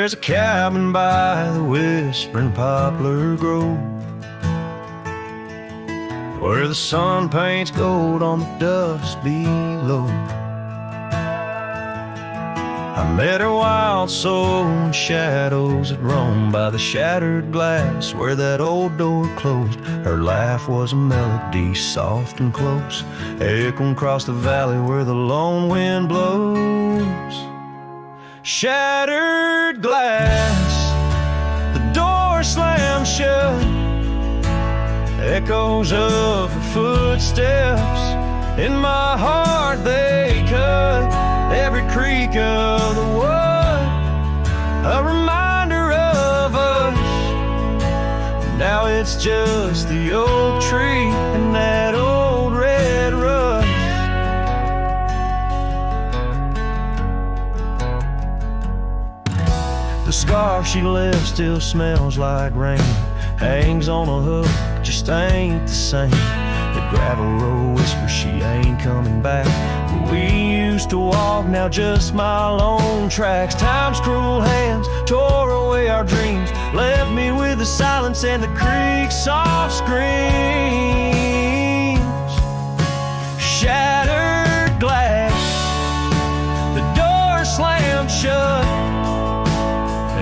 There's a cabin by the whispering poplar grove, where the sun paints gold on the dust below. I met her wild soul in shadows that roamed by the shattered glass where that old door closed. Her laugh was a melody, soft and close, echoing across the valley where the lone wind blows. Shattered glass, the door slammed shut, echoes of her footsteps in my heart they cut. Every creak of the wood, a reminder of us. Now it's just the oak tree and that old red rust. The scarf she left still smells like rain, hangs on a hook, just ain't the same. The gravel road whispers she ain't coming back. We used to walk, now just my lone tracks. Time's cruel hands tore away our dreams, left me with the silence and the creek's soft screams. Shattered glass, the door slammed shut,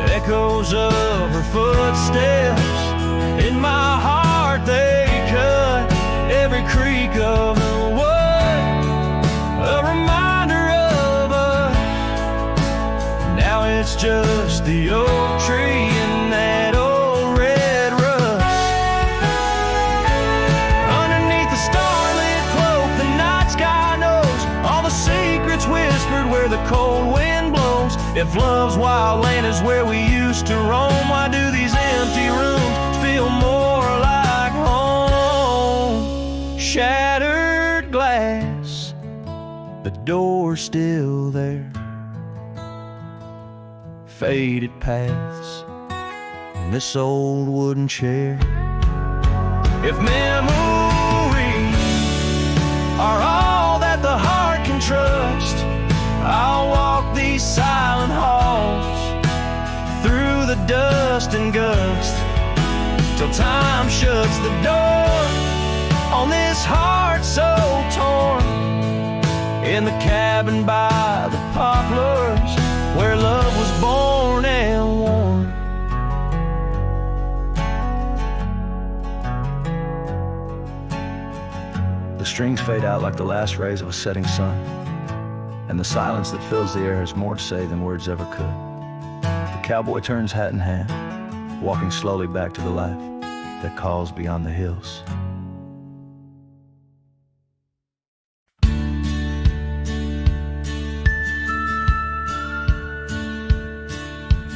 echoes of her footsteps in my heart they cut. Every creak of the wood, a reminder of us. Now it's just the oak tree and that old red rust. Underneath the starlit cloak, the night sky knows all the secrets whispered where the cold wind blows. If love's wild land is where we used to roam, why do these empty rooms feel more like home? Shattered glass, the door's still there, faded paths in this old wooden chair. If memories are all that the heart can trust, I'll walk these silent halls through the dust and gust till time shuts the door on this heart so torn. In the cabin by the poplars where love was born and worn. The strings fade out like the last rays of a setting sun, and the silence that fills the air has more to say than words ever could. The cowboy turns hat in hand, walking slowly back to the life that calls beyond the hills.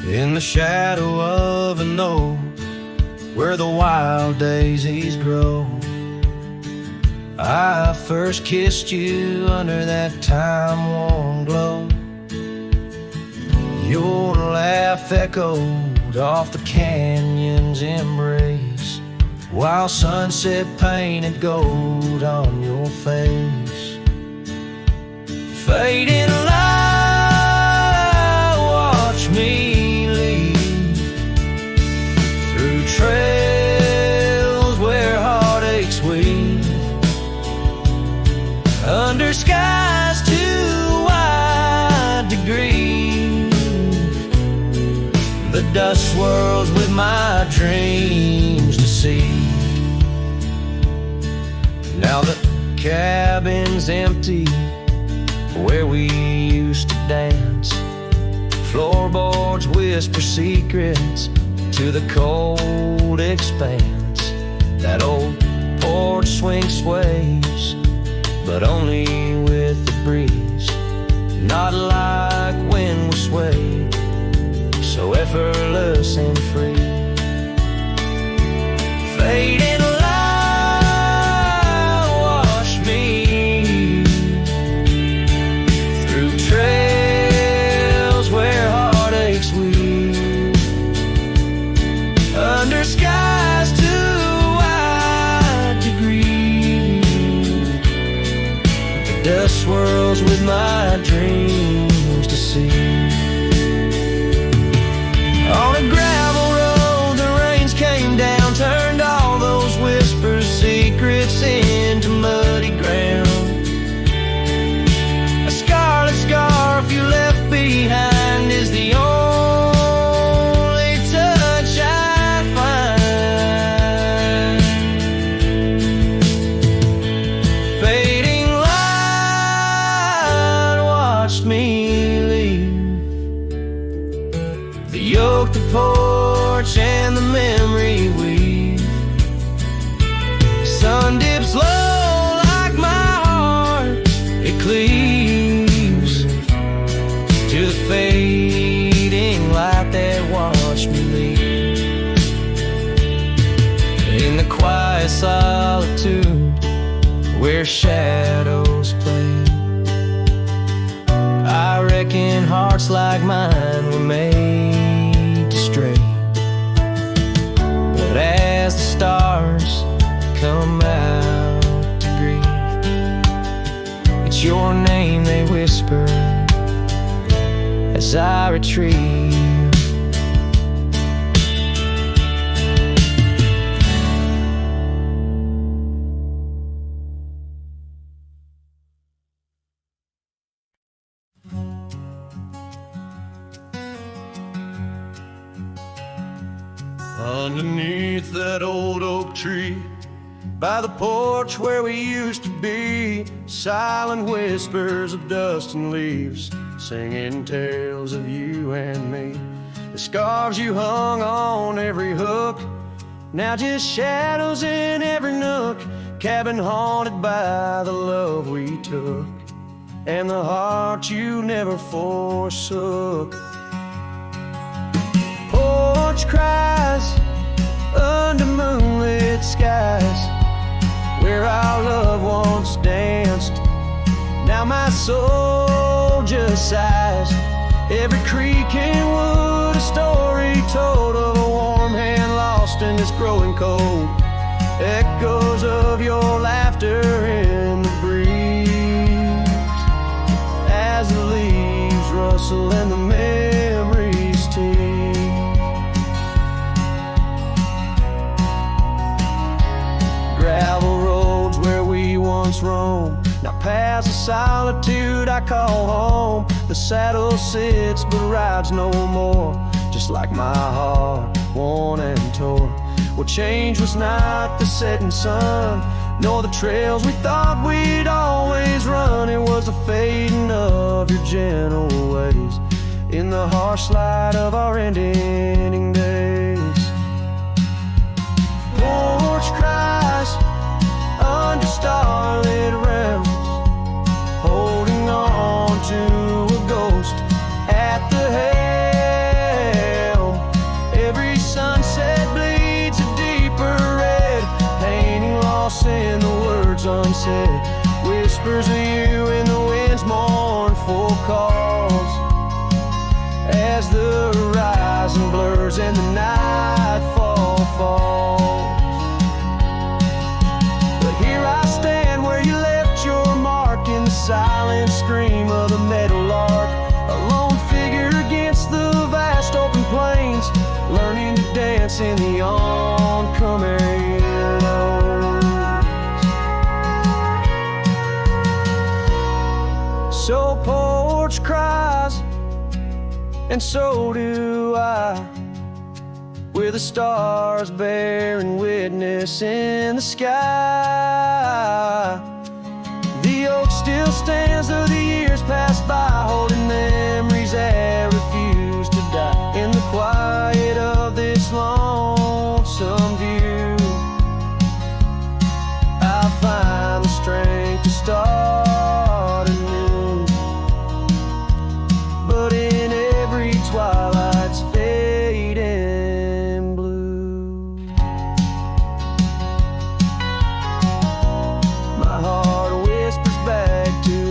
In the shadow of an oak, where the wild daisies grow, I first kissed you under that time-worn glow. Your laugh echoed off the canyon's embrace, while sunset painted gold on your face. Fading light, watch me trails where heartaches weave, under skies too wide to grieve. The dust swirls with my dreams deceived. Now the cabin's empty where we used to dance. Floorboards whisper secrets to the cold expanse. That old porch swing sways, but only with the breeze, not like when we swayed, so effortless and free. Fading light, wash me through trails where heartaches weave, under skies too wide to grieve. The dust swirls with my dreams to see. quiet solitude where shadows play. I reckon hearts like mine were made to stray. But as the stars come out to grieve, it's your name they whisper as I retrieve. Underneath that old oak tree, by the porch where we used to be, silent whispers of dust and leaves, singing tales of you and me. The scarves you hung on every hook, now just shadows in every nook. Cabin haunted by the love we took, and the heart you never forsook. Porch cries under moonlit skies, where our love once danced. Now my soul just sighs. Every creek and wood, a story told of a warm hand lost in this growing cold. Echoes of your laughter in the breeze, as the leaves rustle and the memories tease. Gravel roads where we once roamed, now paths of solitude I call home. The saddle sits but rides no more, just like my heart, worn and torn. What changed was not the setting sun, nor the trails we thought we'd always run. It was the fading of your gentle ways in the harsh light of our ending days. Porch cries under starlit realms, holding on to a ghost at the helm. Every sunset bleeds a deeper red, painting loss in the words unsaid. Whispers of you in the wind's mournful calls, as the horizon blurs and the nightfall falls. But here I stand where you left your mark, in the silent scream of the meadowlark, a lone figure against the vast open plains, learning to dance in the oncoming lows. So porch cries, and so do I, with the stars bearing witness in the sky. The oak still stands though the years pass by, holding memories that refuse to die. In the quiet of this lonesome view, I find the strength to start anew. But in every twilight's fading blue, my heart whispers back to you.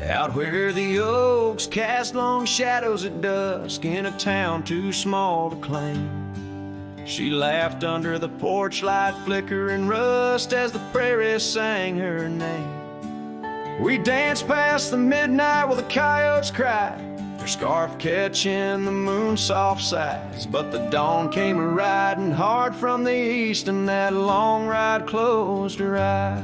Out where the oaks cast long shadows at dusk, in a town too small to claim, she laughed under the porch light flickering rust as the prairie sang her name. We danced past the midnight while the coyotes cried, their scarf catching the moon's soft sighs. But the dawn came a-riding hard from the east, and that long ride closed her eyes.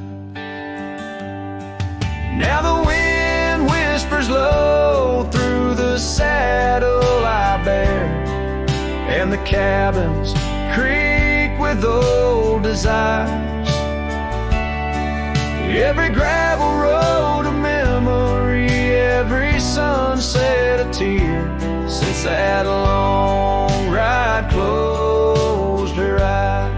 Now the wind whispers low through the saddle I bear, and the cabins creak with old desires. Every gravel road a memory, every sunset a tear, since that long ride closed her eyes.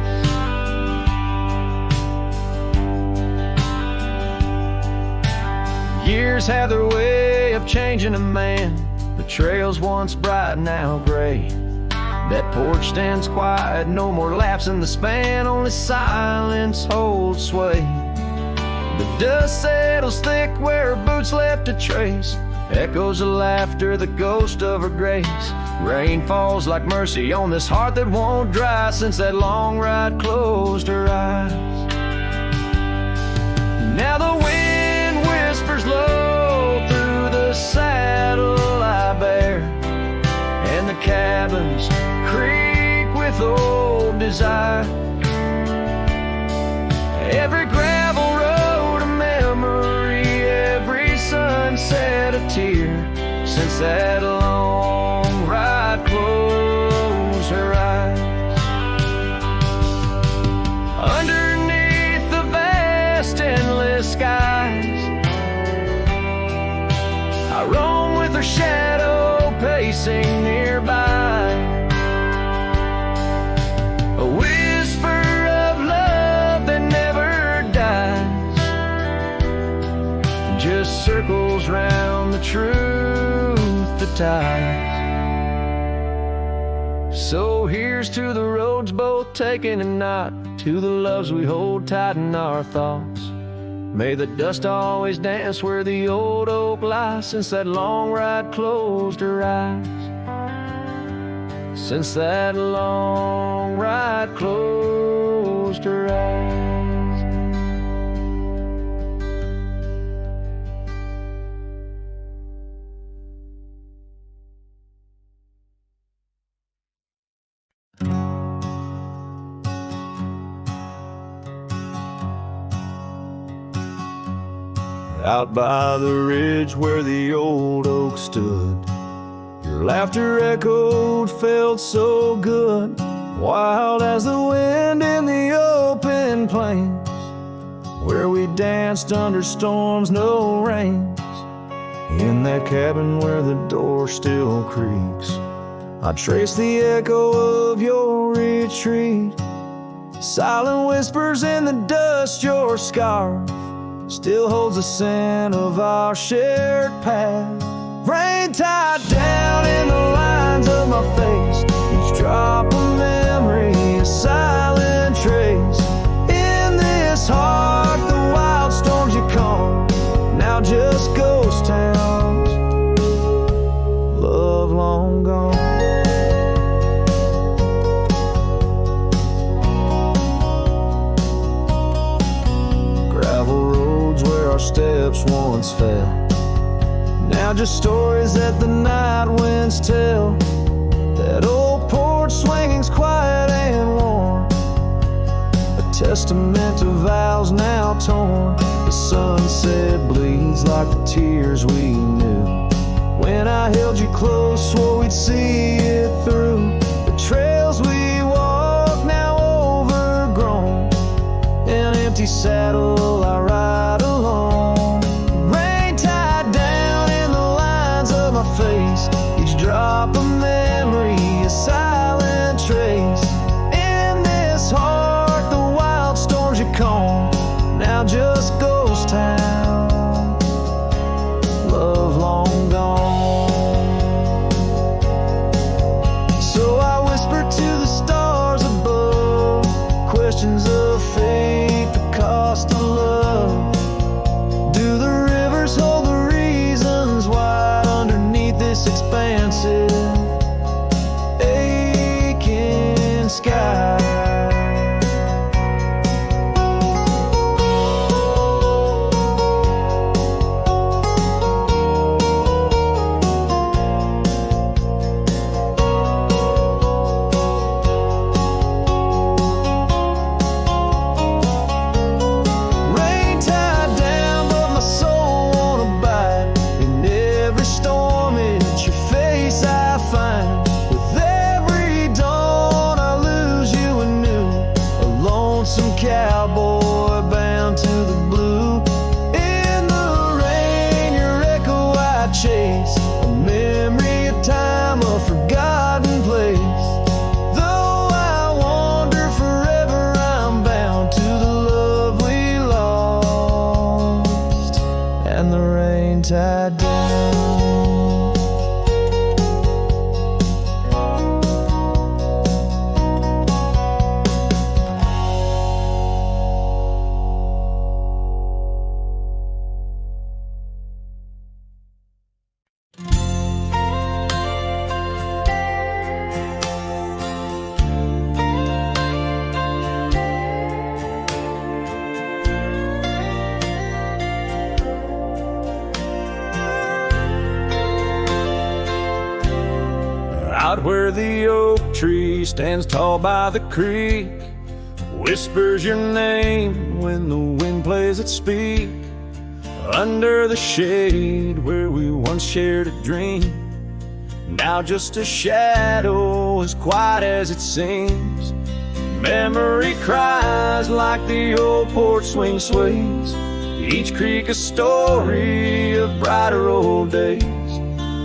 years have their way of changing a man. The trails once bright, now gray. That porch stands quiet, no more laughs in the span, only silence holds sway. The dust settles thick where her boots left a trace, echoes of laughter, the ghost of her grace. Rain falls like mercy on this heart that won't dry since that long ride closed her eyes. Now the wind whispers low through the saddle I bear, and the cabins creak with old desire. Every gravel road a memory, every sunset a tear, since that long ride closed her eyes. Underneath the vast endless skies, I roam with her shadow pacing nearby. A whisper of love that never dies, just circles round the truth that ties. So here's to the roads both taken and not, to the loves we hold tight in our thoughts. May the dust always dance where the old oak lies, since that long ride closed her eyes. Since that long ride closed her eyes. Out by the ridge where the old oak stood, your laughter echoed, felt so good, wild as the wind in the open plains, where we danced under storms, no rains. In that cabin where the door still creaks, I trace the echo of your retreat. Silent whispers in the dust, your scarf still holds the scent of our shared past. Rain tied down in the lines of my face, each drop of memory a silent trace. In this heart the wild storms you calm, now just ghost towns, love long gone. Gravel roads where our steps once fell, now just stories that the night winds tell. That old porch swinging's quiet and warm, a testament to vows now torn. The sunset bleeds like the tears we knew. When I held you close, swore we'd see it through. The trails we walk now overgrown, an empty saddle I ride alone. Rain tied down in the lines of my face, each drop of memory a silent trace. In this heart the wild storms you calm, now just ghost town, love long gone. So I whisper to the stars above, questions of fate, the cost of love. Do the rivers hold the reasons why underneath this expansive, aching sky? Rain tied down, but my soul won't abide. In every storm, it's your face I find. With every dawn, I lose you anew. A lonesome cowboy bound to the blue. In the rain, your echo I chase, a memory of time, a forgotten place. Though I wander forever, I'm bound to the love we lost, and the rain tied where the oak tree stands tall by the creek, whispers your name when the wind plays its speak. Under the shade where we once shared a dream, now just a shadow as quiet as it seems. Memory cries like the old porch swing sways, each creak a story of brighter old days.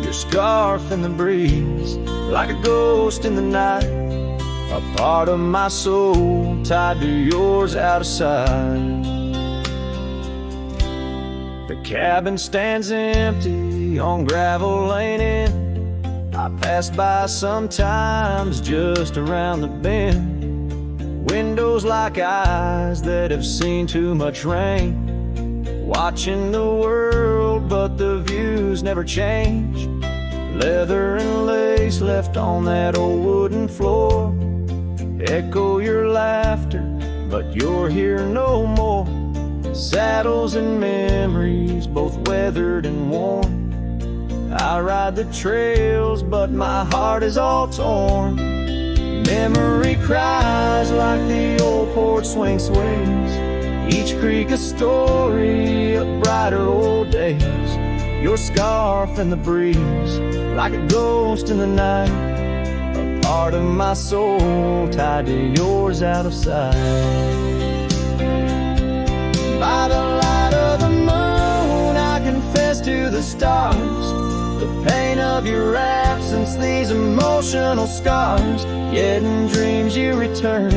Your scarf in the breeze, like a ghost in the night, a part of my soul tied to yours out of sight. The cabin stands empty on gravel lane in. I pass by sometimes just around the bend. Windows like eyes that have seen too much rain, watching the world but the views never change. Leather and lace left on that old wooden floor echo your laughter, but you're here no more. Saddles and memories, both weathered and worn. I ride the trails, but my heart is all torn. Memory cries like the old porch swing sways, each creak a story of brighter old days. Your scarf in the breeze, like a ghost in the night, a part of my soul tied to yours out of sight. By the light of the moon, I confess to the stars the pain of your absence, these emotional scars. Yet in dreams you return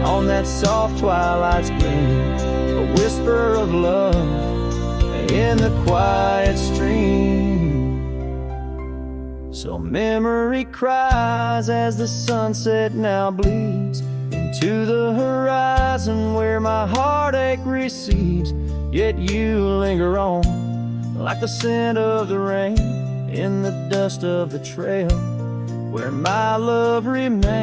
on that soft twilight's gleam, a whisper of love in the quiet stream. So memory cries as the sunset now bleeds into the horizon where my heartache recedes. Yet you linger on like the scent of the rain in the dust of the trail where my love remains.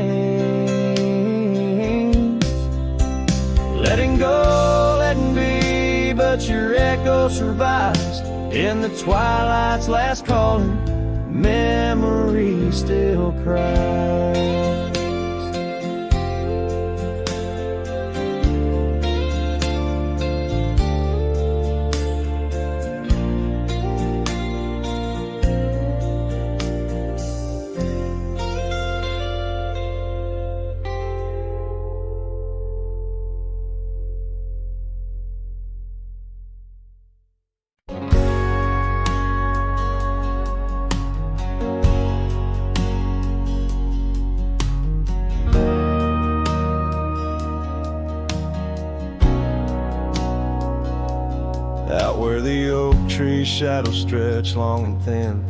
Letting go, letting be, but your echo survives in the twilight's last calling. Memory still cries. Out where the oak tree shadows stretch long and thin,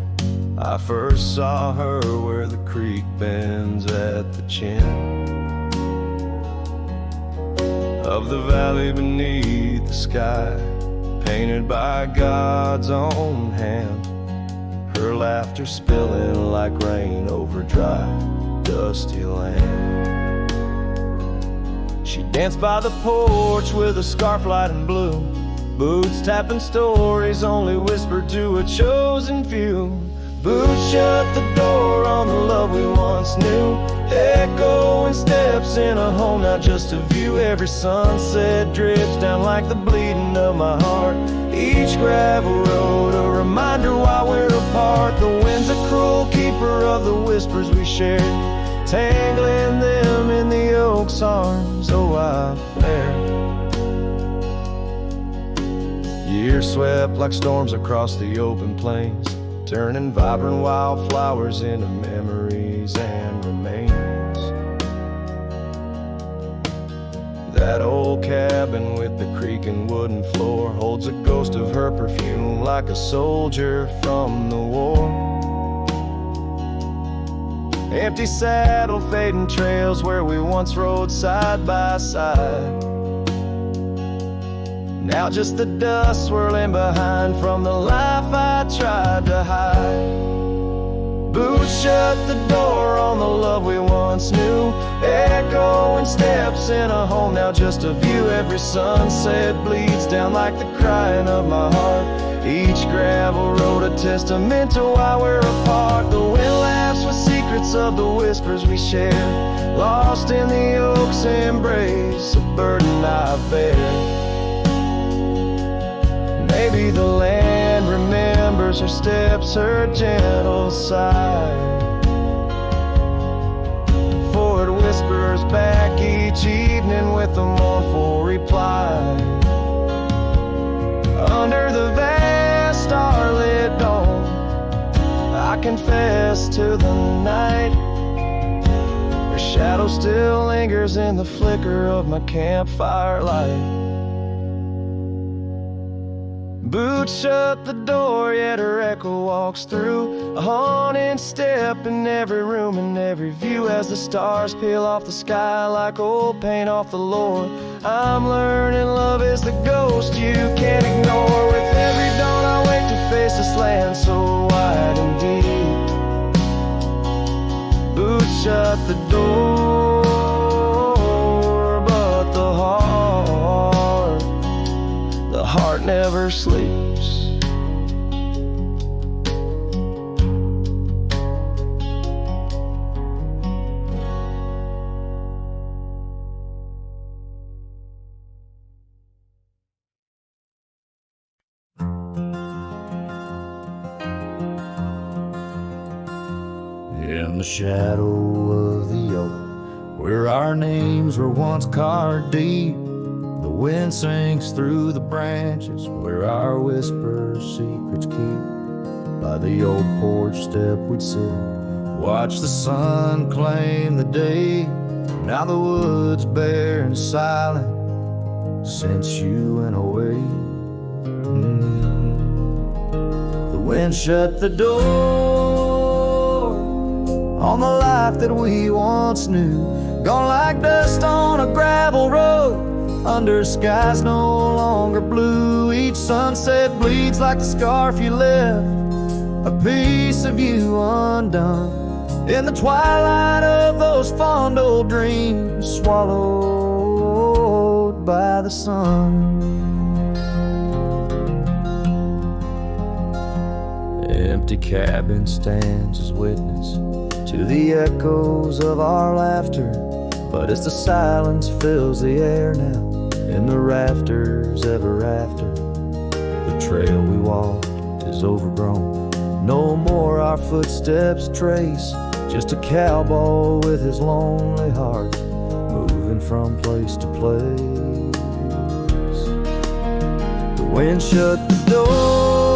I first saw her where the creek bends at the chin of the valley beneath the sky, painted by God's own hand. Her laughter spilling like rain over dry, dusty land. She danced by the porch with a scarf light and blue, boots tapping stories only whispered to a chosen few. Boots shut the door on the love we once knew, echoing steps in a home, not just a view. Every sunset drips down like the bleeding of my heart, each gravel road a reminder why we're apart. The wind's a cruel keeper of the whispers we shared, tangling them in the oak's arms. Oh, I fared. Years swept like storms across the open plains, turning vibrant wildflowers into memories and remains. That old cabin with the creaking wooden floor holds a ghost of her perfume like a soldier from the war. Empty saddle, fading trails where we once rode side by side, now just the dust swirling behind from the life I tried to hide. Boots shut the door on the love we once knew, echoing steps in a home, now just a view. Every sunset bleeds down like the crying of my heart, Each gravel road a testament to why we're apart. The wind laughs with secrets of the whispers we share, lost in the oak's embrace, a burden I bear. Maybe the land remembers her steps, her gentle sigh, for it whispers back each evening with a mournful reply. Under the vast starlit dome, I confess to the night, her shadow still lingers in the flicker of my campfire light. Boots shut the door, yet her echo walks through, a haunting step in every room and every view. As the stars peel off the sky like old paint off the Lord, I'm learning love is the ghost you can't ignore. With every dawn I wake to face this land so wide and deep. Boots shut the door, but the heart never sleeps. In the shadow of the oak, where our names were once carved deep, the wind sinks through the branches, where our whispers secrets keep. By the old porch step we'd sit, watch the sun claim the day. Now the wood's bare and silent since you went away. The wind shut the door on the life that we once knew, gone like dust on a gravel road, under skies no longer blue. Each sunset bleeds like the scarf you left, a piece of you undone. In the twilight of those fond old dreams, swallowed by the sun. Empty cabin stands as witness to the echoes of our laughter, but as the silence fills the air now, in the rafters ever after, the trail we walked is overgrown. No more our footsteps trace, just a cowboy with his lonely heart, moving from place to place. The wind shut the door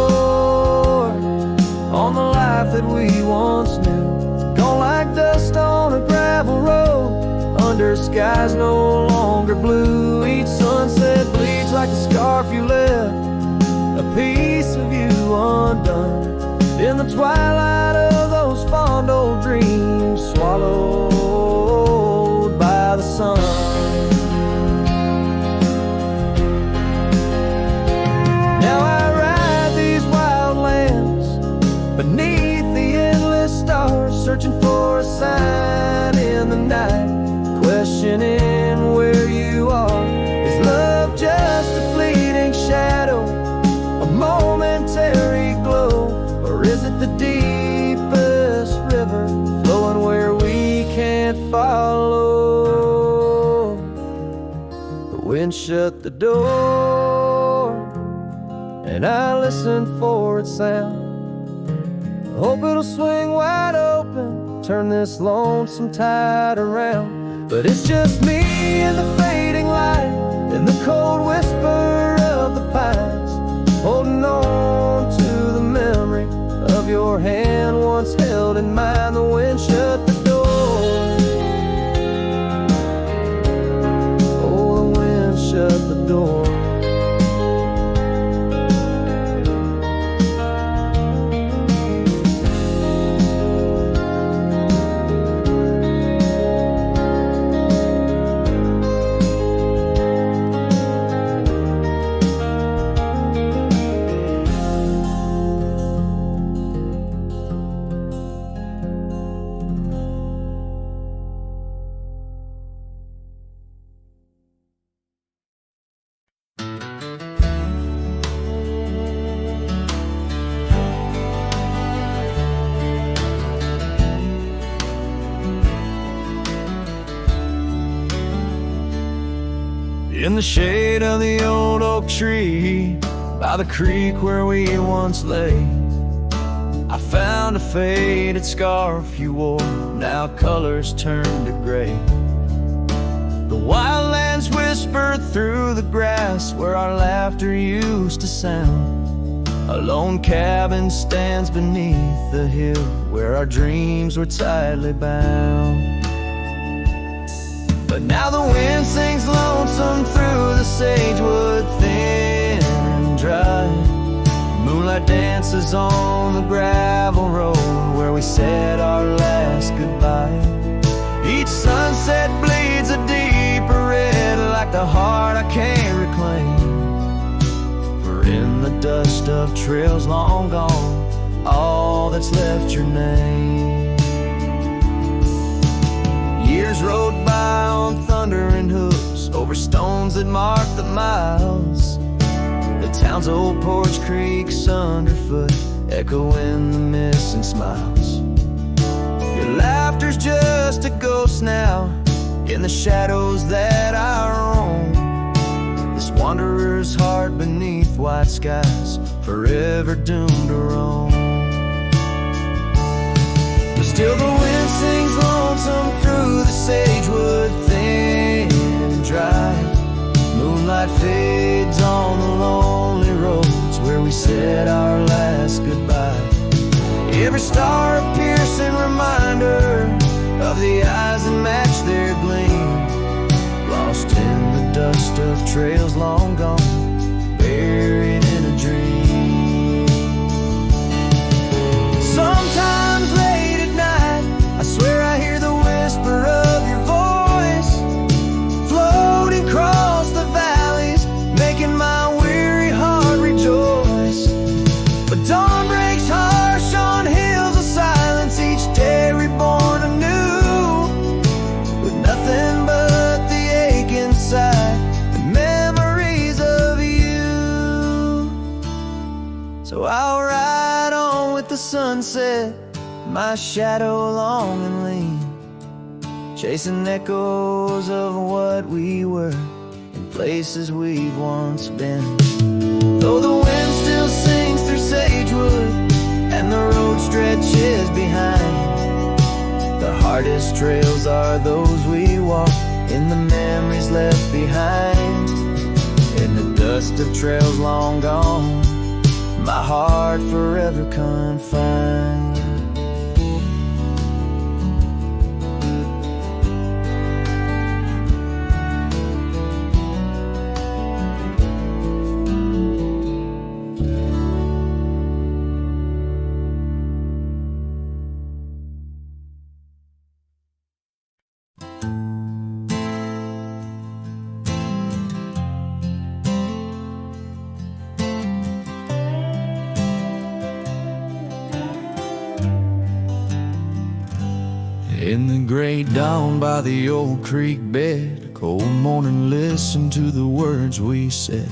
on the life that we once knew, gone like dust on a gravel road, under skies no longer blue. Each sunset bleeds like the scarf you left, a piece of you undone. In the twilight of those fond old dreams, swallowed by the sun. Now I ride these wild lands beneath the endless stars, searching for a sign in the night, questioning where you are. Is love just a fleeting shadow, a momentary glow, or is it the deepest river flowing where we can't follow? The wind shut the door, and I listened for its sound. I hope it'll swing wide open, turn this lonesome tide around. But it's just me and the fading light, and the cold whisper of the pines, holding on to the memory of your hand once held in mine. The wind shut the door. Oh, the wind shut the door. In the shade of the old oak tree, by the creek where we once lay, I found a faded scarf you wore, now colors turned to gray. The wildlands whisper through the grass where our laughter used to sound. A lone cabin stands beneath the hill where our dreams were tightly bound. But now the wind sings lonesome through the sagewood, thin and dry. Moonlight dances on the gravel road where we said our last goodbye. Each sunset bleeds a deeper red like the heart I can't reclaim. For in the dust of trails long gone, all that's left your name. Years rode by on thundering hooves over stones that mark the miles. The town's old porch creaks underfoot, echoing the missing smiles. Your laughter's just a ghost now in the shadows that I roam. This wanderer's heart beneath white skies, forever doomed to roam. But still the wind sings lonesome through the sagewood, thin and dry. Moonlight fades on the lonely roads where we said our last goodbye. Every star a piercing reminder of the eyes that match their gleam, lost in the dust of trails long gone, buried in a dream. Sometimes late at night, I swear I hear the whisper of your voice, floating across the valleys, making my weary heart rejoice. But dawn breaks harsh on hills of silence, each day reborn anew, with nothing but the ache inside, the memories of you. So I'll ride on with the sunset, my shadow long and lean, chasing echoes of what we were in places we've once been. Though the wind still sings through sagewood and the road stretches behind, the hardest trails are those we walk in the memories left behind. In the dust of trails long gone, my heart forever confined. In the gray dawn by the old creek bed, a cold morning, listen to the words we said.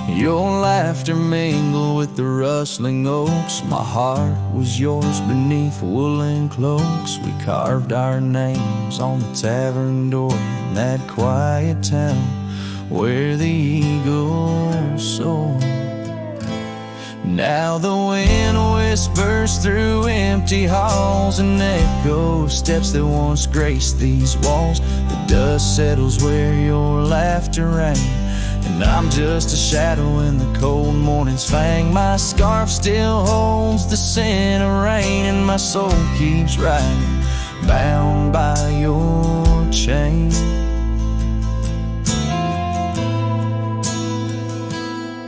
Your laughter mingled with the rustling oaks. My heart was yours beneath woolen cloaks. We carved our names on the tavern door in that quiet town where the eagles soar. Now the wind whispers through empty halls and echoes steps that once graced these walls. The dust settles where your laughter rang, and I'm just a shadow in the cold morning's fang. My scarf still holds the scent of rain, and my soul keeps riding, bound by your chain.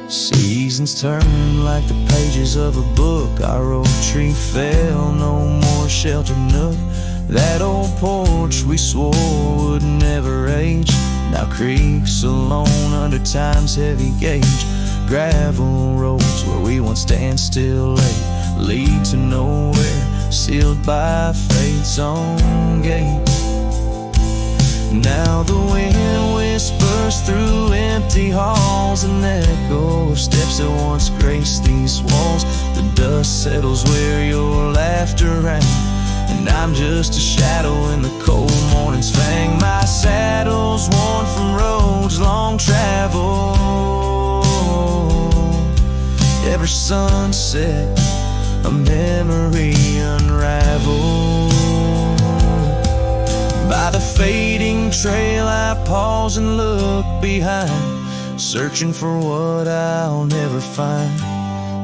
Seasons turn like the pages of a book. Our oak tree fell, no more shelter nook. That old porch we swore would never age now creaks alone under time's heavy gauge. Gravel roads where we once stand still late lead to nowhere, sealed by fate's own gate. Now the wind whispers through empty halls, an echo of steps that once graced these walls. The dust settles where your laughter rang, and I'm just a shadow in the cold morning's fang. My saddle's worn from roads long traveled. Every sunset, a memory unraveled. By the fading trail I pause and look behind, searching for what I'll never find.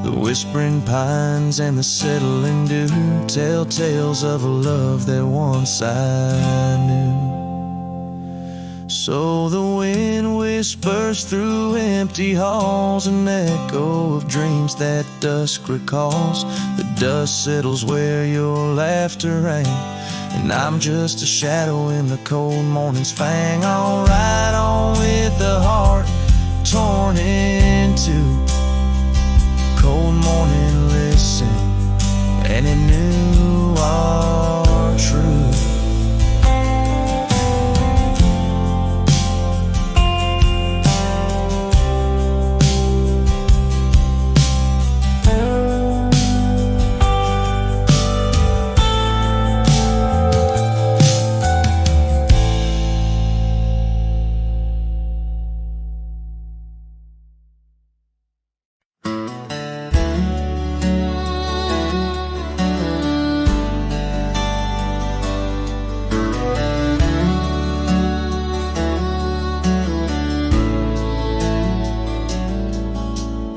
The whispering pines and the settling dew tell tales of a love that once I knew. So the wind whispers through empty halls, an echo of dreams that dusk recalls. The dust settles where your laughter rang, and I'm just a shadow in the cold morning's fang. I'll ride on with the heart torn in two. Cold morning, listen, and it knew our truth.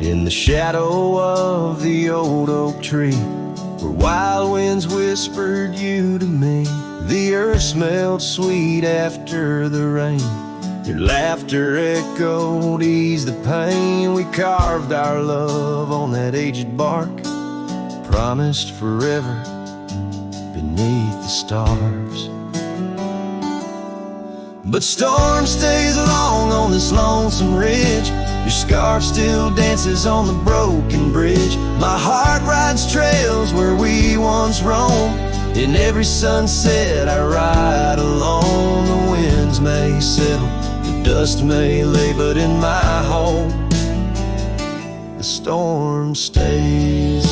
In the shadow of the old oak tree, where wild winds whispered you to me, the earth smelled sweet after the rain. Your laughter echoed, eased the pain. We carved our love on that aged bark, promised forever beneath the stars. But storm stays long on this lonesome ridge. Your scarf still dances on the broken bridge. My heart rides trails where we once roamed. In every sunset I ride alone. The winds may settle, the dust may lay, but in my home the storm stays.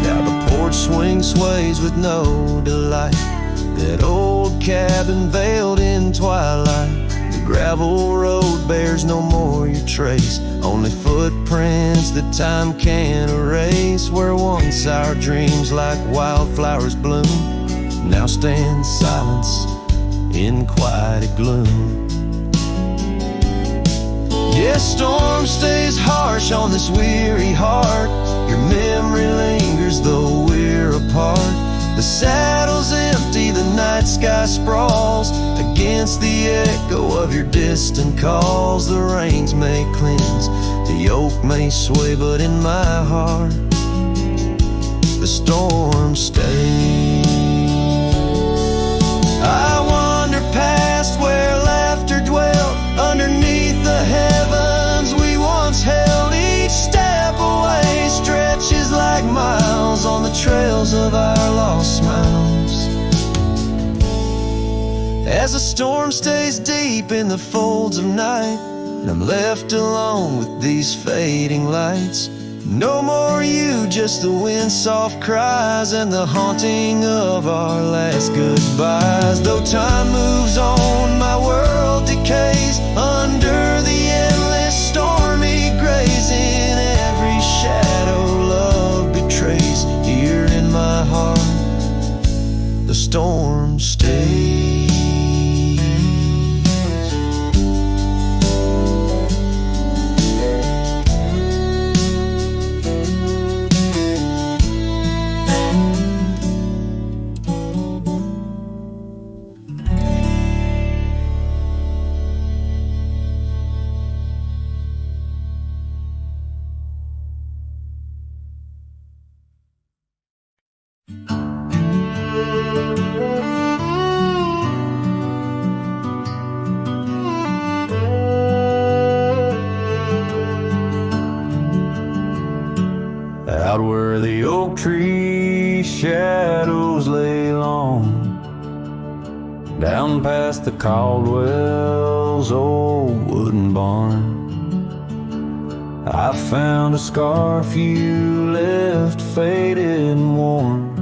Now the porch swing sways with no delight. That old cabin veiled in twilight. The gravel road bears no more your trace, only footprints that time can't erase. Where once our dreams like wildflowers bloom, now stand silence in quiet gloom. Yes, storm stays harsh on this weary heart. Your memory lingers though we're apart. The saddle's empty, the night sky sprawls against the echo of your distant calls. The rains may cleanse, the oak may sway, but in my heart the storm stays. I wander past where laughter dwelt, underneath the heavens we once held. Each step away stretches like miles on the trails of our lost smiles. As the storm stays deep in the folds of night, and I'm left alone with these fading lights. No more you, just the wind's soft cries and the haunting of our last goodbyes. Though time moves on, my world decays under the endless stormy grays. In every shadow love betrays. Here in my heart the storm stays. Out where the oak tree shadows lay long, down past the Caldwell's old wooden barn, I found a scarf you left faded and worn.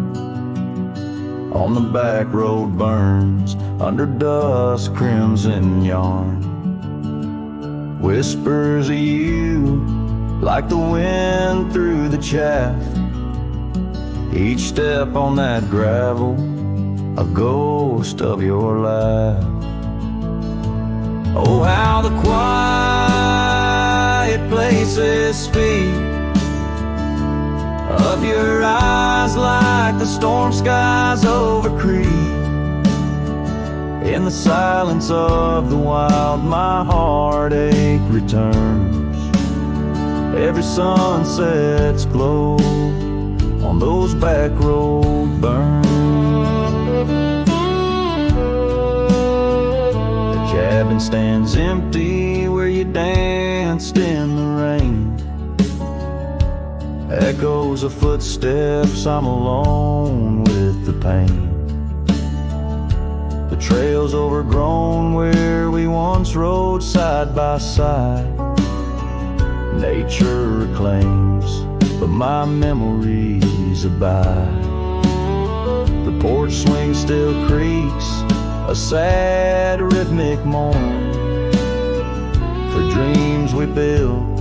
On the back road burns under dust crimson yarn. Whispers of you like the wind through the chaff. Each step on that gravel, a ghost of your laugh. Oh, how the quiet places speak of your eyes like the storm skies over Crete. In the silence of the wild, my heartache returns. Every sunset's glow on those back road burns. The cabin stands empty where you danced in the rain. Echoes of footsteps, I'm alone with the pain. The trail's overgrown where we once rode side by side. Nature reclaims, but my memories abide. The porch swing still creaks, a sad rhythmic mourn for dreams we built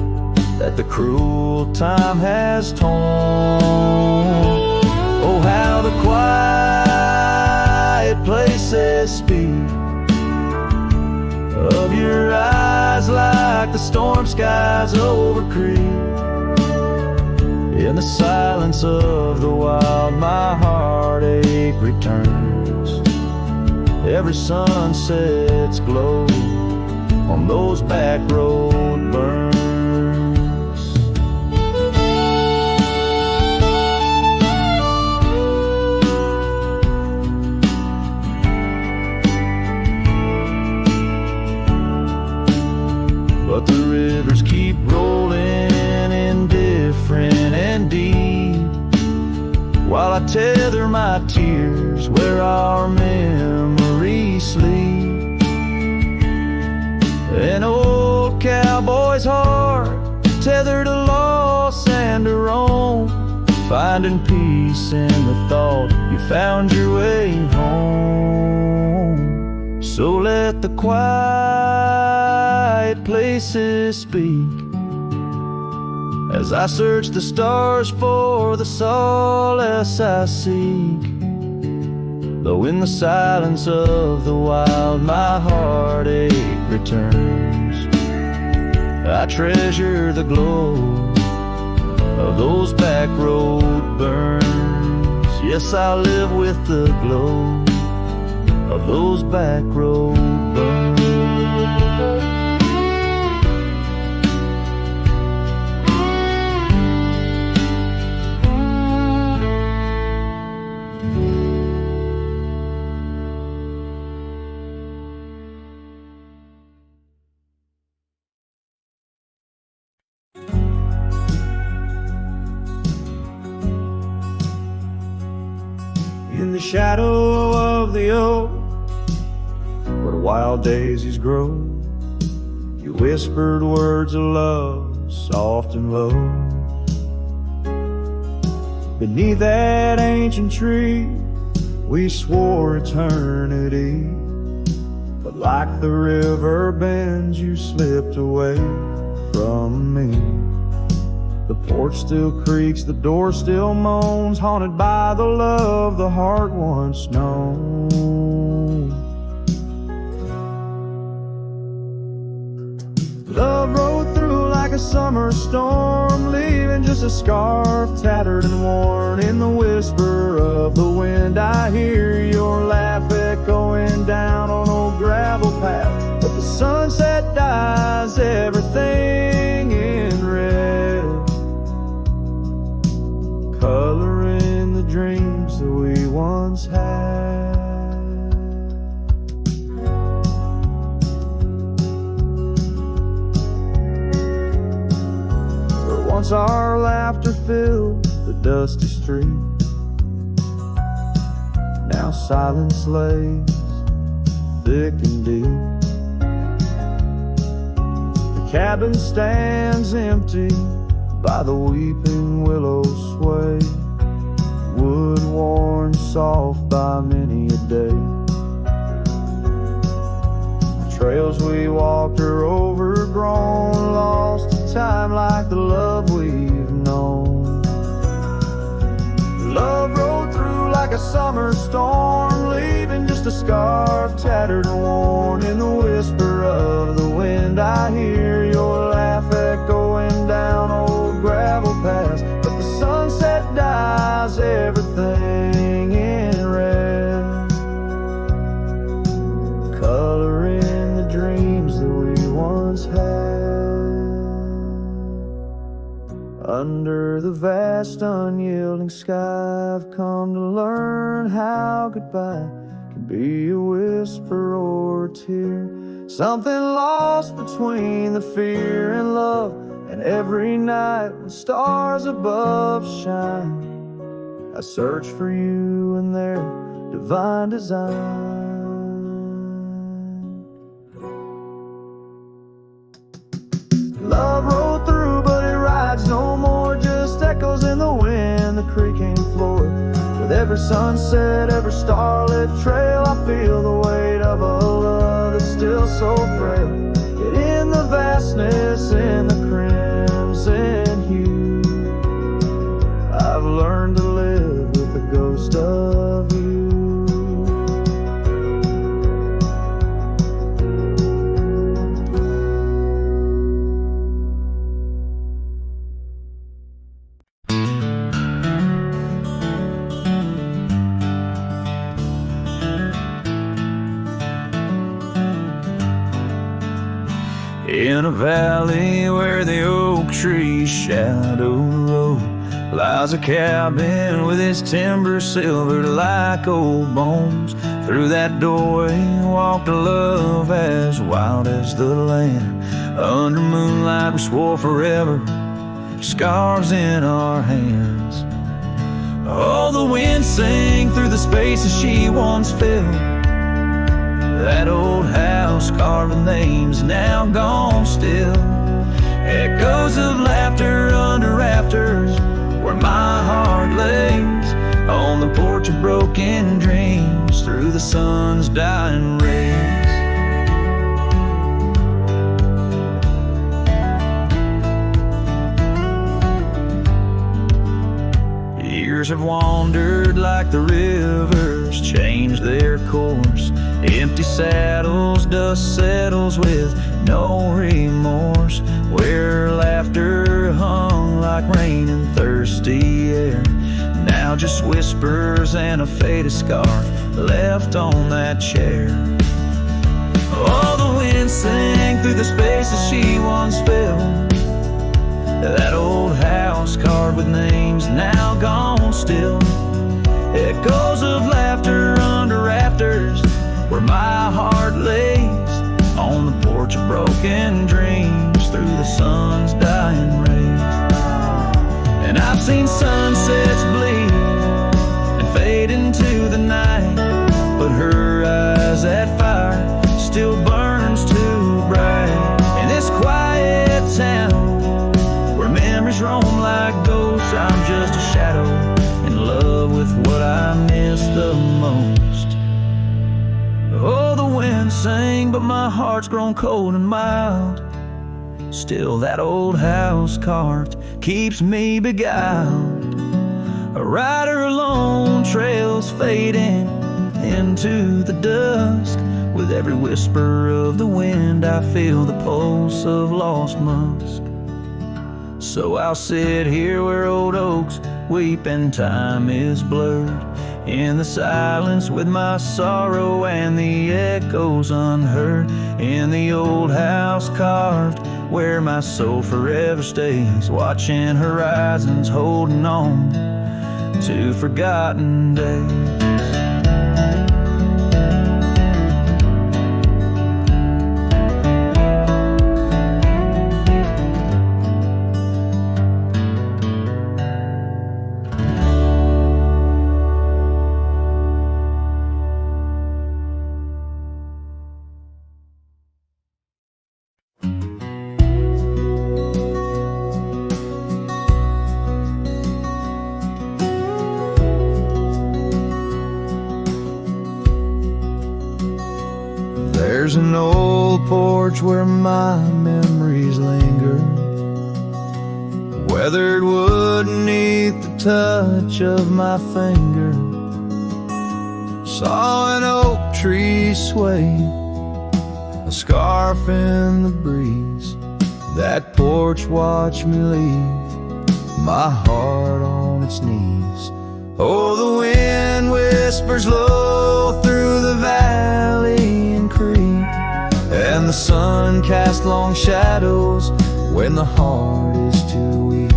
that the cruel time has torn. Oh, how the quiet places speak of your eyes like the storm skies over Crete. In the silence of the wild, my heartache returns. Every sunset's glow on those back road burns. But the rivers keep rolling, indifferent and deep, while I tether my tears where our memories sleep. An old cowboy's heart tethered to loss and to roam, finding peace in the thought you found your way home. So let the quiet places speak as I search the stars for the solace I seek. Though in the silence of the wild, my heartache returns. I treasure the glow of those back road burns. Yes, I live with the glow of those back road burns. In the shadow of the oak, where wild daisies grow, you whispered words of love, soft and low. Beneath that ancient tree, we swore eternity, but like the river bends, you slipped away from me. The porch still creaks, the door still moans, haunted by the love the heart once known. Love rode through like a summer storm, leaving just a scarf tattered and worn. In the whisper of the wind, I hear your laugh echoing down on old gravel path. But the sunset dyes everything in red, coloring the dreams that we once had. Where once our laughter filled the dusty street, now silence lays thick and deep. The cabin stands empty by the weeping willow sway, wood worn soft by many a day. The trails we walked are overgrown, lost to time like the love we've known. Love rode through like a summer storm, leaving just a scarf tattered and worn. In the whisper of the wind I hear your laugh echoing down old gravel paths. But the sunset dyes everything in red, coloring the dreams that we once had. Under the vast unyielding sky I've come to learn how goodbye can be a whisper or a tear, something lost between the fear and love. And every night when stars above shine, I search for you in their divine design. Love rolled through, but it rides no more, just echoes in the wind, the creaking floor. With every sunset, every starlit trail, I feel the weight of a love that's still so frail. Yet in the vastness, in the crimson hue, I've learned to live with the ghost of you. In a valley where the oak trees shadow the road, lies a cabin with its timber silvered like old bones. Through that doorway walked a love as wild as the land. Under moonlight we swore forever, scars in our hands. Oh, the wind sang through the spaces she once filled. That old house carved with names now gone still. Echoes of laughter under rafters where my heart lays, on the porch of broken dreams through the sun's dying rays. Years have wandered like the rivers, changed their course. Empty saddles, dust settles with no remorse. Where laughter hung like rain in thirsty air, now just whispers and a faded scarf left on that chair. Oh, the wind sang through the spaces she once filled. That old house carved with names now gone still. Echoes of laughter under rafters where my heart lays, on the porch of broken dreams through the sun's dying rays. And I've seen sunsets bleed and fade into the night, but her eyes, that fire still burns too bright. In this quiet town where memories roam like ghosts, I'm just a shadow in love with what I miss the most. Oh, the wind sang, but my heart's grown cold and mild. Still that old house carved keeps me beguiled. A rider alone, trails fading into the dusk. With every whisper of the wind I feel the pulse of lost musk. So I'll sit here where old oaks weep and time is blurred, in the silence with my sorrow and the echoes unheard. In the old house carved where my soul forever stays, watching horizons, holding on to forgotten days. There's an old porch where my memories linger, weathered wood beneath the touch of my finger. Saw an oak tree sway, a scarf in the breeze. That porch watched me leave, my heart on its knees. Oh, the wind whispers low through the valley and creek, and the sun casts long shadows when the heart is too weak.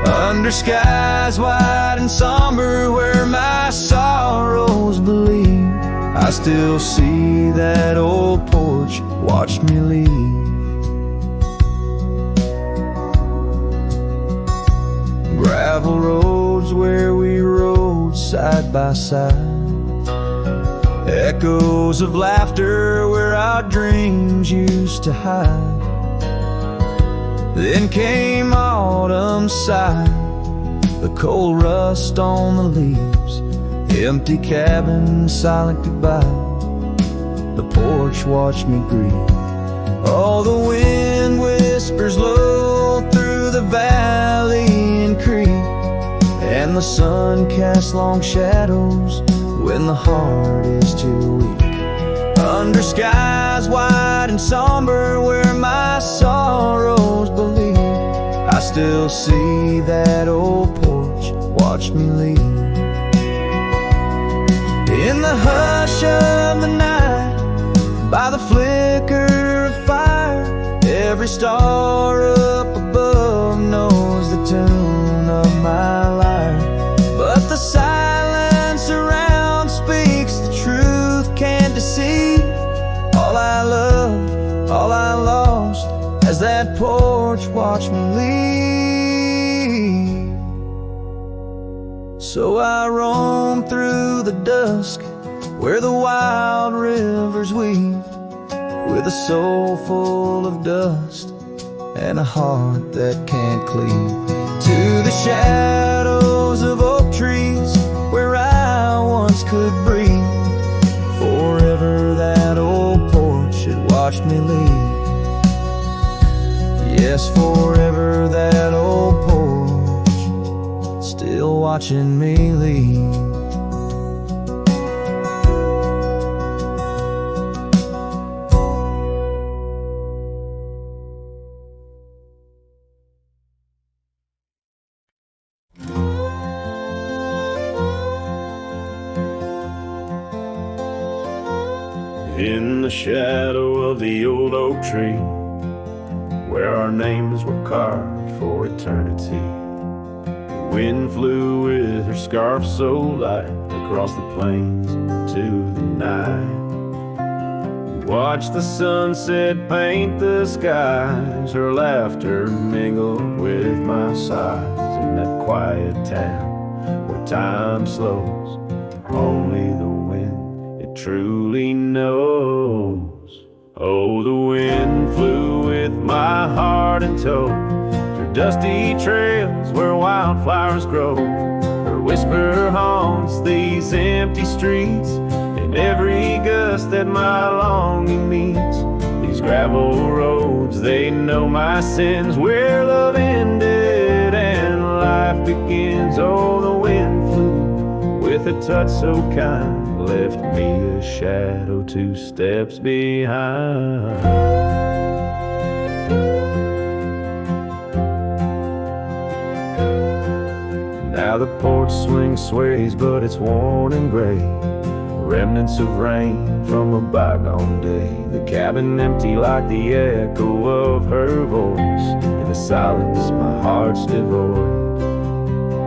Under skies wide and somber where my sorrows believe, I still see that old porch watch me leave. Gravel roads where we rode side by side, echoes of laughter where our dreams used to hide. Then came autumn's sigh, the cold rust on the leaves, empty cabin, silent goodbye. The porch watched me grieve. Oh, the wind whispers low through the valley and creek, and the sun casts long shadows when the heart is too weak. Under skies wide and somber where my sorrows believe, I still see that old porch watch me leave. In the hush of the night, by the flicker of fire, every star up above knows the tune of my lyre. But the silence around speaks the truth, can't deceive. All I loved, all I lost, as that porch watched me leave. So I roam through the dusk where the wild rivers weave, with a soul full of dust and a heart that can't cleave. To the shadows of oak trees where I once could breathe, forever that old porch had watched me leave. Yes, forever that old porch still watching me leave. In the shadow of the old oak tree, where our names were carved for eternity, the wind flew with her scarf so light across the plains to the night. We watched the sunset paint the skies, her laughter mingled with my sighs. In that quiet town where time slows, only the wind truly knows. Oh, the wind flew with my heart in tow, through dusty trails where wildflowers grow. Her whisper haunts these empty streets, in every gust that my longing meets. These gravel roads, they know my sins, where love ended and life begins. Oh, the wind flew with a touch so kind, left me a shadow 2 steps behind. Now the porch swing sways, but it's worn and gray, remnants of rain from a bygone day. The cabin empty like the echo of her voice, in the silence my heart's devoid.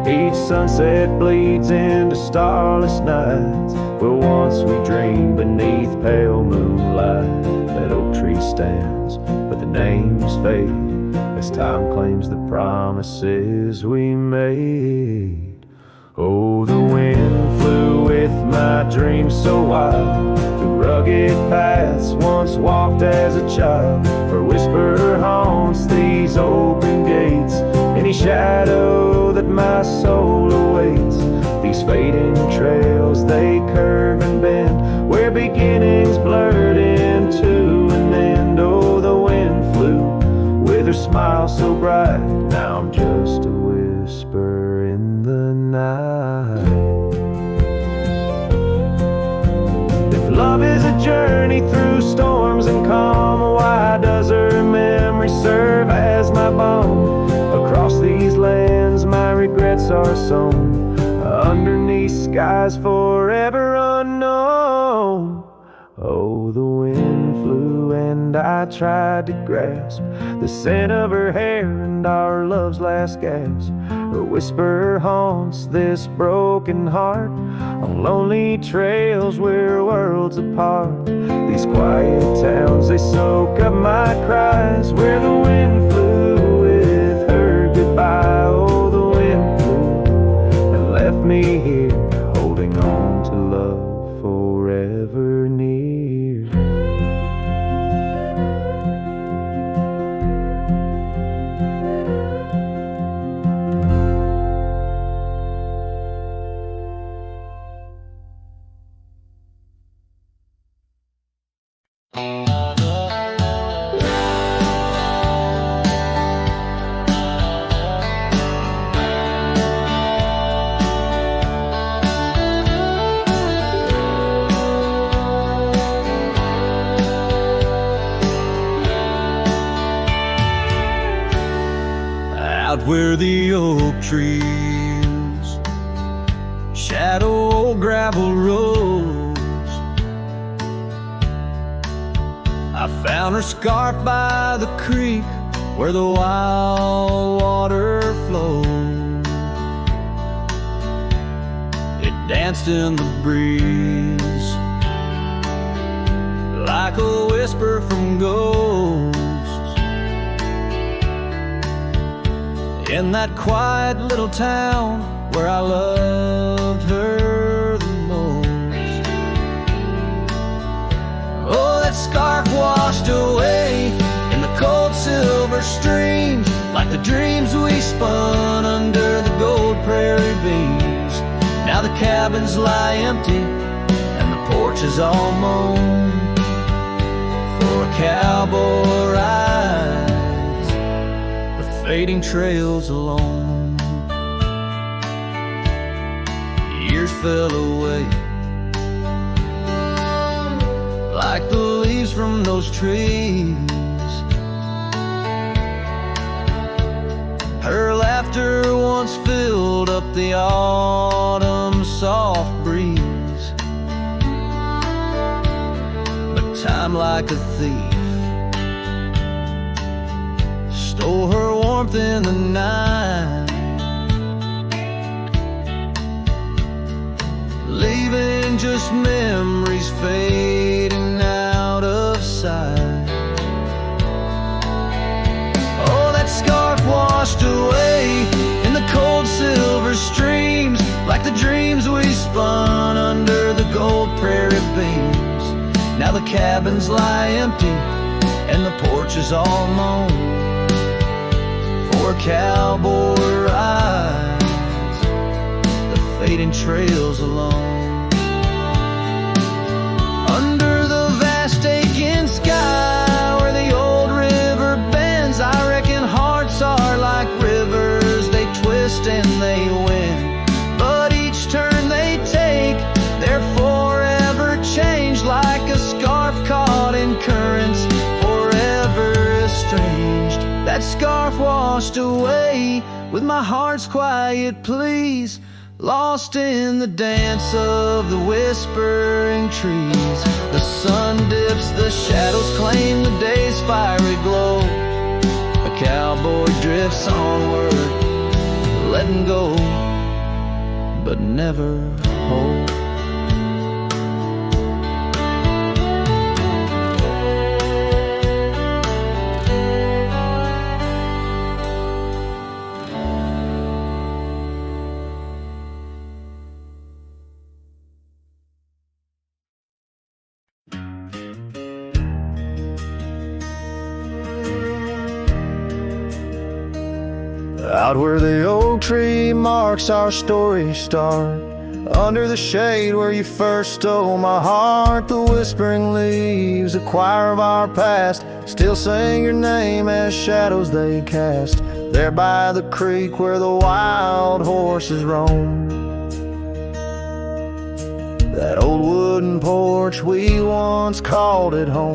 Each sunset bleeds into starless nights, where once we dreamed beneath pale moonlight. That oak tree stands, but the names fade as time claims the promises we made. Oh, the wind flew with my dreams so wild, through rugged paths once walked as a child. Her whisper haunts these open gates, any shadow that my soul awaits. These fading trails, they curve and bend, where beginnings blurred into smile so bright. Now I'm just a whisper in the night. If love is a journey through storms and calm, why does her memory serve as my balm? Across these lands my regrets are sown, underneath skies forever unknown. Oh, the wind flew and I tried to grasp the scent of her hair and our love's last gasp. Her whisper haunts this broken heart on lonely trails we're worlds apart. These quiet towns, they soak up my cries, where the wind flew with her goodbye. Oh, the wind flew and left me here, holding on to love forever near. Where the oak trees shadow old gravel roads, I found her scarf by the creek where the wild water flowed. It danced in the breeze like a whisper from ghosts. In that quiet little town where I loved her the most. Oh, that scarf washed away in the cold silver streams, like the dreams we spun under the gold prairie beams. Now the cabins lie empty and the porch is all mown for a cowboy ride, fading trails alone. Years fell away like the leaves from those trees. Her laughter once filled up the autumn soft breeze, but time like a thief stole her warmth in the night, leaving just memories fading out of sight. Oh, that scarf washed away in the cold silver streams, like the dreams we spun under the gold prairie beams. Now the cabins lie empty and the porch is all mown for cowboy rides, the fading trails alone. Under the vast aching sky where the old river bends, I reckon hearts are like rivers, they twist and they win, but each turn they take, they're forever changed, like a scarf caught in currents, forever estranged. That scarf washed away with my heart's quiet pleas, lost in the dance of the whispering trees. The sun dips, the shadows claim the day's fiery glow. A cowboy drifts onward, letting go, but never hold. Out where the oak tree marks our story start, Under the shade where you first stole my heart, the whispering leaves, a choir of our past, still sing your name as shadows they cast. There by the creek where the wild horses roam, that old wooden porch we once called it home.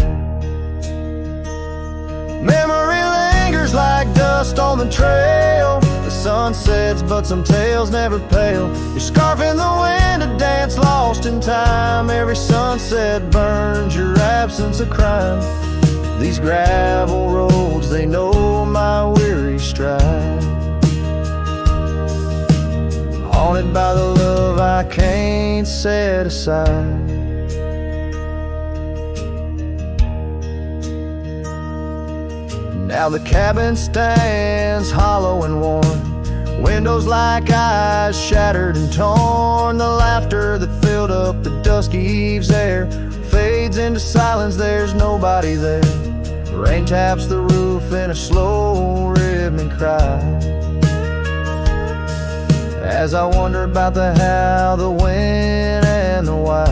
Memory lingers like dust on the trail. The sun sets but some tales never pale. Your scarf in the wind, a dance lost in time. Every sunset burns your absence a crime. These gravel roads, they know my weary stride. Haunted by the love I can't set aside. Now the cabin stands hollow and worn, windows like eyes shattered and torn. The laughter that filled up the dusky eve's air fades into silence, there's nobody there. The rain taps the roof in a slow rhythmic cry, as I wonder about the how, the when, and the why.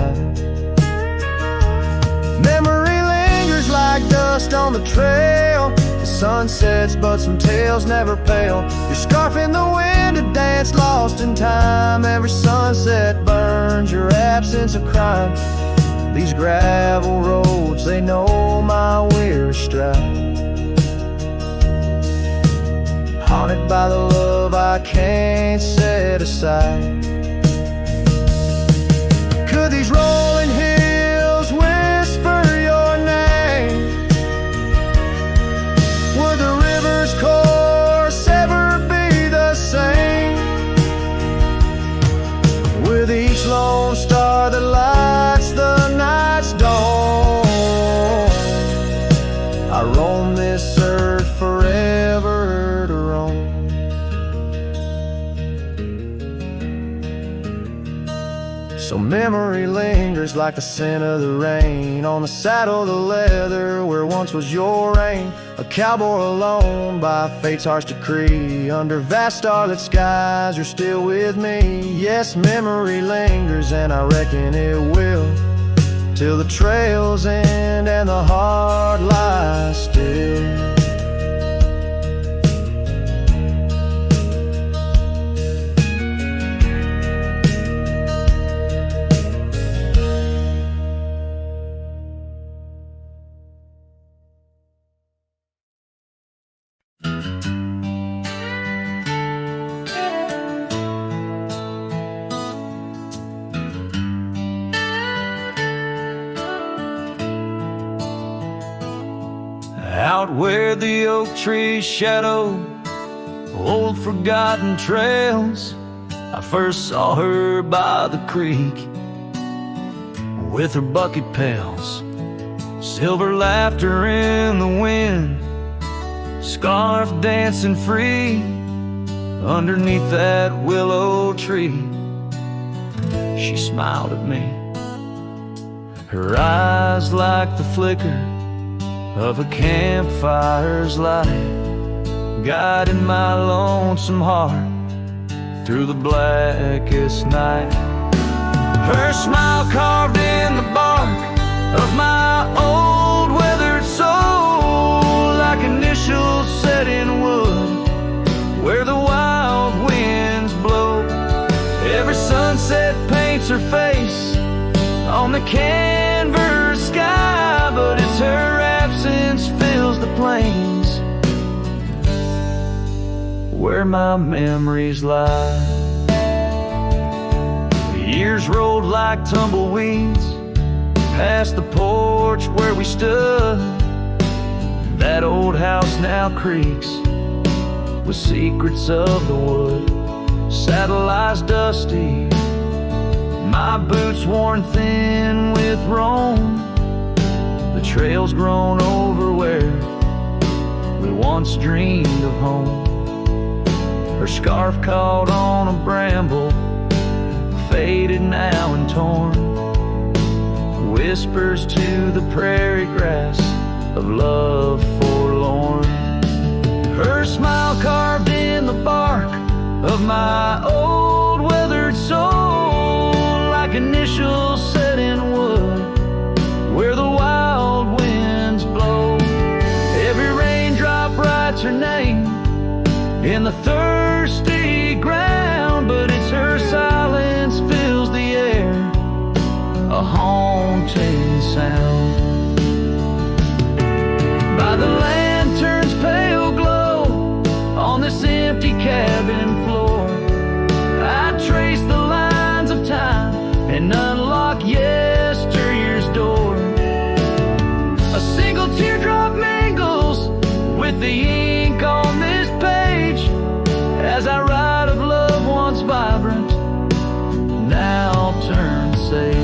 Memory lingers like dust on the trail. The sun sets but some tales never pale. Your scarf in the wind, a dance lost in time. Every sunset burns your absence a crime. These gravel roads, they know my weary stride. Haunted by the love I can't set aside. Could these rolling hills whisper your name? Would the river's course ever be the same? With each lone star that lights the night's dawn, I roam this earth forever to roam. So memory lingers like the scent of the rain on the saddle, the leather where once was your reign. A cowboy alone by fate's harsh decree, under vast starlit skies you're still with me. Yes, memory lingers and I reckon it will, till the trails end and the heart lies still. Out where the oak trees shadow old forgotten trails, I first saw her by the creek with her bucket pails. Silver laughter in the wind, scarf dancing free underneath that willow tree. She smiled at me, her eyes like the flicker of a campfire's light, guiding my lonesome heart through the blackest night. Her smile carved in the bark of my old weathered soul, like initials set in wood where the wild winds blow. Every sunset paints her face on the canvas sky, but it's her absence fills the plains where my memories lie. The years rolled like tumbleweeds past the porch where we stood. That old house now creaks with secrets of the wood. Saddle eyes dusty, my boots worn thin with Rome. The trail's grown over where we once dreamed of home. Her scarf caught on a bramble, faded now and torn, whispers to the prairie grass of love forlorn. Her smile carved in the bark of my old weathered soul, in the thirsty ground, but it's her silence fills the air, a haunting sound. By the lantern's pale glow on this empty cabin floor, I trace the lines of time and unlock yesteryear's door. A single teardrop mingles with the ink on this page as I write of love once vibrant, now turned sage.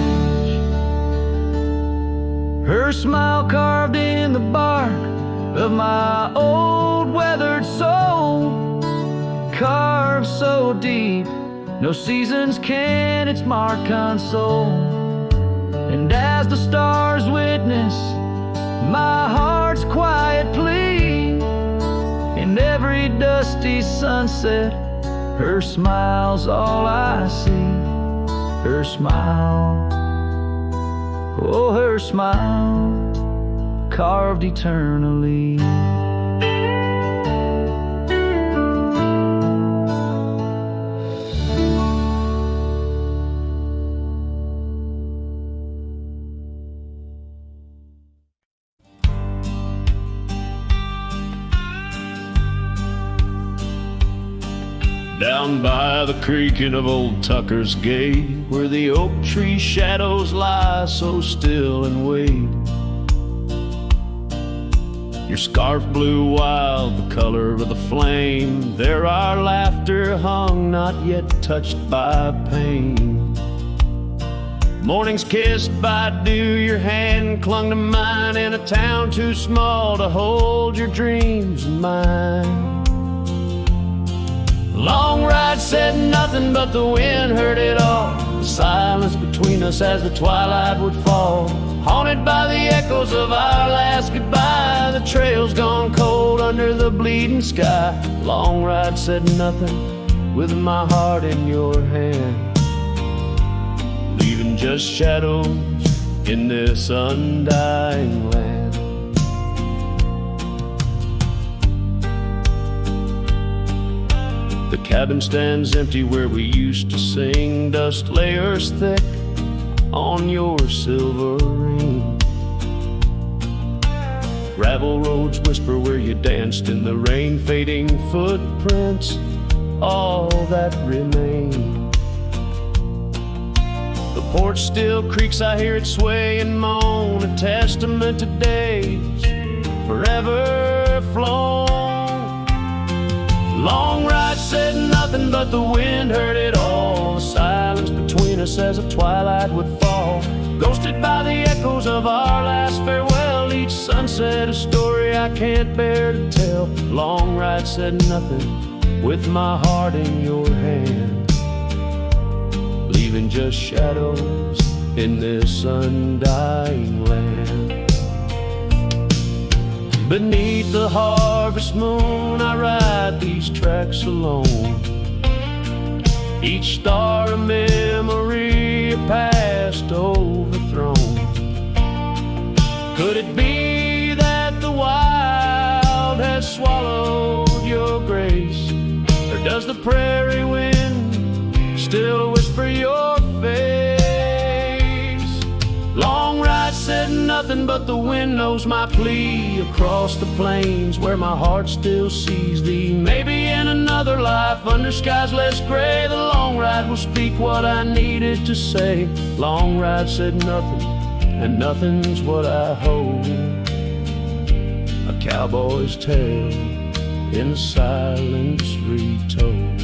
Her smile carved in the bark of my old weathered soul, carved so deep no seasons can its mark console. And as the stars witness my heart's quiet plea, in every dusty sunset her smile's all I see. Her smile, oh her smile, carved eternally. Down by the creaking of old Tucker's Gate, where the oak tree shadows lie so still and wait, your scarf blew wild, the color of the flame. There our laughter hung, not yet touched by pain. Morning's kiss by dew, your hand clung to mine in a town too small to hold your dreams in mine. Long ride said nothing, but the wind heard it all. The silence between us as the twilight would fall, haunted by the echoes of our last goodbye. The trail's gone cold under the bleeding sky. Long ride said nothing, with my heart in your hand, leaving just shadows in this undying land. The cabin stands empty where we used to sing, dust layers thick on your silver ring. Gravel roads whisper where you danced in the rain, fading footprints, all that remain. The porch still creaks, I hear it sway and moan, a testament to days forever flown. Long ride said nothing, but the wind heard it all. The silence between us as the twilight would fall, ghosted by the echoes of our last farewell. Each sunset a story I can't bear to tell. Long ride said nothing, with my heart in your hand, leaving just shadows in this undying land. Beneath the harvest moon I ride these tracks alone, each star a memory, a past overthrown. Could it be that the wild has swallowed your grace, or does the prairie wind still whisper your face? Long ride said nothing, but the wind knows my plea across the plains where my heart still sees thee. Maybe in another life under skies less gray, the long ride will speak what I needed to say. Long ride said nothing, and nothing's what I hold, a cowboy's tale in the silence retold.